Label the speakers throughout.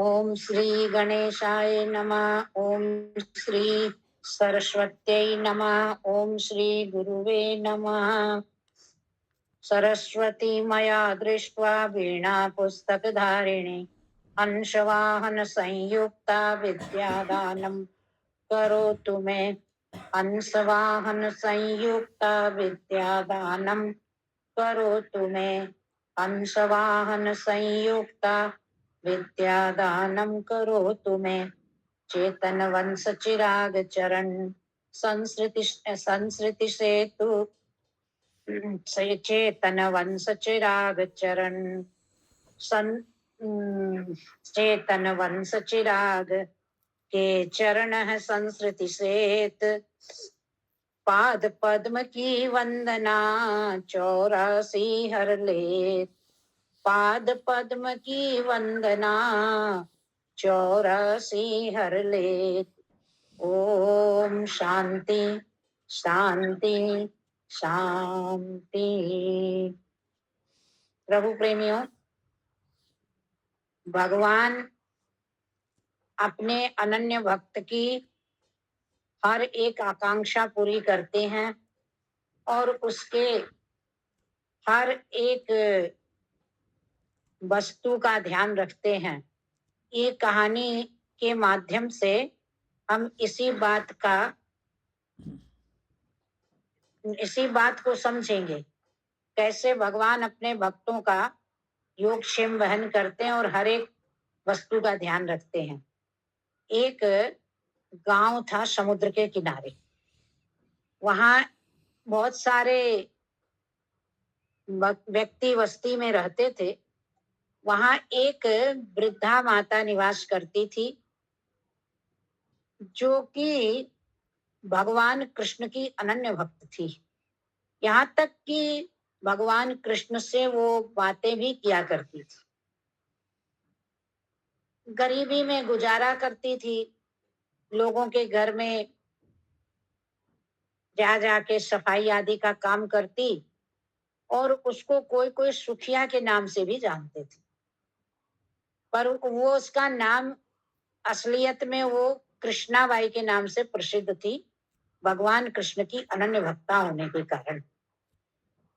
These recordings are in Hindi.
Speaker 1: ओम श्री गणेशाय नमः। ओम श्री सरस्वत्यै नमः। ओम श्री गुरुवे नमः। सरस्वती मया दृष्ट्वा वीणा पुस्तकधारिणी अंशवाहन संयुक्ता विद्यादानं करोतु मे। अंशवाहन संयुक्ता विद्यादानं करोतु मे। अंशवाहन संयुक्ता विद्यादानं करोतु मे। चेतन वंश चिराग चरण संस्कृति सेतु चेतन वंश चिराग चरण चेतन वंश चिराग के चरण है संस्कृति सेत। पाद पद्म की वंदना 84 हर लेत। पाद पद्म की वंदना 84 हर लेत। ओम शांति शांति शांति। प्रभु प्रेमियों, भगवान अपने अनन्य भक्त की हर एक आकांक्षा पूरी करते हैं और उसके हर एक वस्तु का ध्यान रखते हैं। ये कहानी के माध्यम से हम इसी बात को समझेंगे, कैसे भगवान अपने भक्तों का योगक्षेम वहन करते हैं और हर एक वस्तु का ध्यान रखते हैं। एक गांव था समुद्र के किनारे। वहां बहुत सारे व्यक्ति बस्ती में रहते थे। वहां एक वृद्धा माता निवास करती थी, जो कि भगवान कृष्ण की अनन्य भक्त थी। यहाँ तक कि भगवान कृष्ण से वो बातें भी किया करती थी। गरीबी में गुजारा करती थी, लोगों के घर में जा जाके सफाई आदि का काम करती, और उसको कोई कोई सुखिया के नाम से भी जानते थे। पर वो उसका नाम असलियत में वो कृष्णाबाई के नाम से प्रसिद्ध थी, भगवान कृष्ण की अनन्य भक्ता होने के कारण।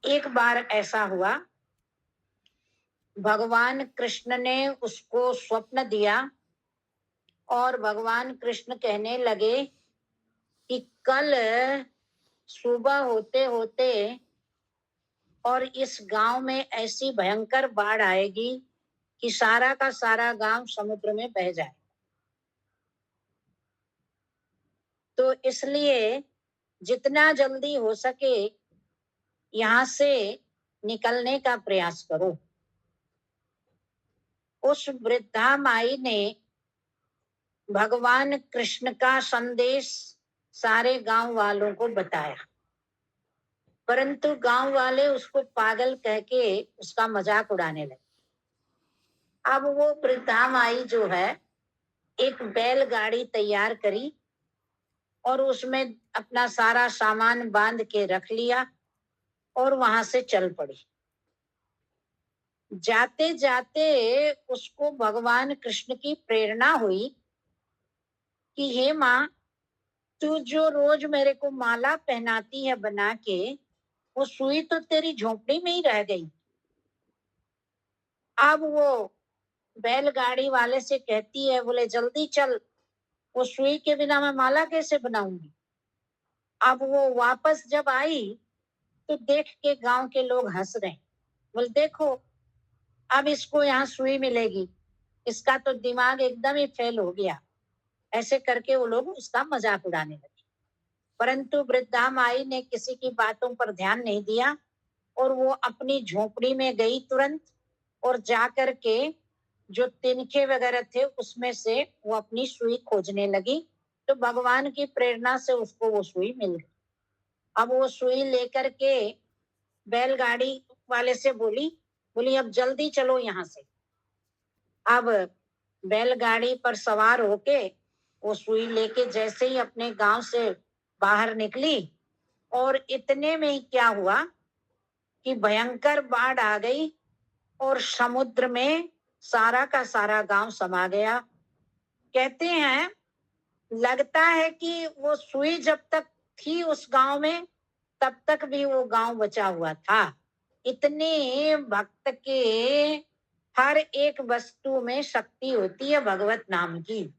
Speaker 1: एक बार ऐसा हुआ, भगवान कृष्ण ने उसको स्वप्न दिया और भगवान कृष्ण कहने लगे कि कल सुबह होते होते और इस गांव में ऐसी भयंकर बाढ़ आएगी कि सारा का सारा गांव समुद्र में बह जाए। तो इसलिए जितना जल्दी हो सके यहाँ से निकलने का प्रयास करो। उस वृद्धा माई ने भगवान कृष्ण का संदेश सारे गांव वालों को बताया, परंतु गांव वाले उसको पागल कह के उसका मजाक उड़ाने लगे। अब वो वृद्धा माई जो है, एक बैलगाड़ी तैयार करी और उसमें अपना सारा सामान बांध के रख लिया और वहां से चल पड़ी। जाते जाते उसको भगवान कृष्ण की प्रेरणा हुई कि हे माँ, तू जो रोज मेरे को माला पहनाती है बना के, वो सुई तो तेरी झोपड़ी में ही रह गई। अब वो बैलगाड़ी वाले से कहती है, बोले जल्दी चल, वो सुई के बिना मैं माला कैसे बनाऊंगी। अब वो वापस जब आई तो देख के गांव के लोग हंस रहे। बोले देखो, अब इसको यहाँ सुई मिलेगी, इसका तो दिमाग एकदम ही फेल हो गया। ऐसे करके वो लोग उसका मजाक उड़ाने लगे। परंतु वृद्धा माई ने किसी की बातों पर ध्यान नहीं दिया और वो अपनी झोपड़ी में गई तुरंत, और जाकर के जो तिनके वगैरह थे उसमें से वो अपनी सुई खोजने लगी। तो भगवान की प्रेरणा से उसको वो सुई मिल गई। अब वो सुई लेकर के बैलगाड़ी वाले से बोली, बोली अब जल्दी चलो यहाँ से। अब बैलगाड़ी पर सवार होके वो सुई लेके जैसे ही अपने गांव से बाहर निकली, और इतने में ही क्या हुआ कि भयंकर बाढ़ आ गई और समुद्र में सारा का सारा गांव समा गया। कहते हैं लगता है कि वो सुई जब तक थी उस गांव में तब तक भी वो गांव बचा हुआ था। इतने भक्त के हर एक वस्तु में शक्ति होती है भगवत नाम की।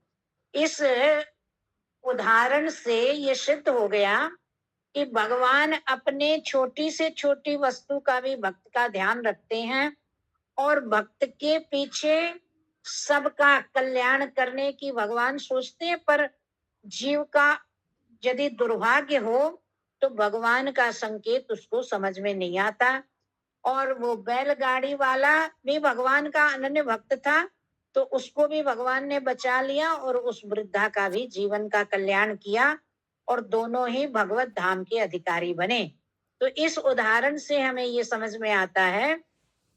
Speaker 1: इस उदाहरण से ये सिद्ध हो गया कि भगवान अपने छोटी से छोटी वस्तु का भी भक्त का ध्यान रखते हैं और भक्त के पीछे सबका कल्याण करने की भगवान सोचते हैं। पर जीव का यदि दुर्भाग्य हो तो भगवान का संकेत उसको समझ में नहीं आता। और वो बैलगाड़ी वाला भी भगवान का अनन्य भक्त था, तो उसको भी भगवान ने बचा लिया और उस वृद्धा का भी जीवन का कल्याण किया और दोनों ही भगवत धाम के अधिकारी बने। तो इस उदाहरण से हमें ये समझ में आता है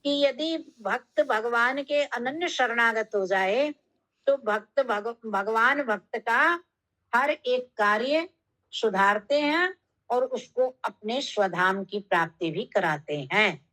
Speaker 1: कि यदि भक्त भगवान के अनन्य शरणागत हो जाए तो भगवान भक्त का हर एक कार्य सुधारते हैं और उसको अपने स्वधाम की प्राप्ति भी कराते हैं।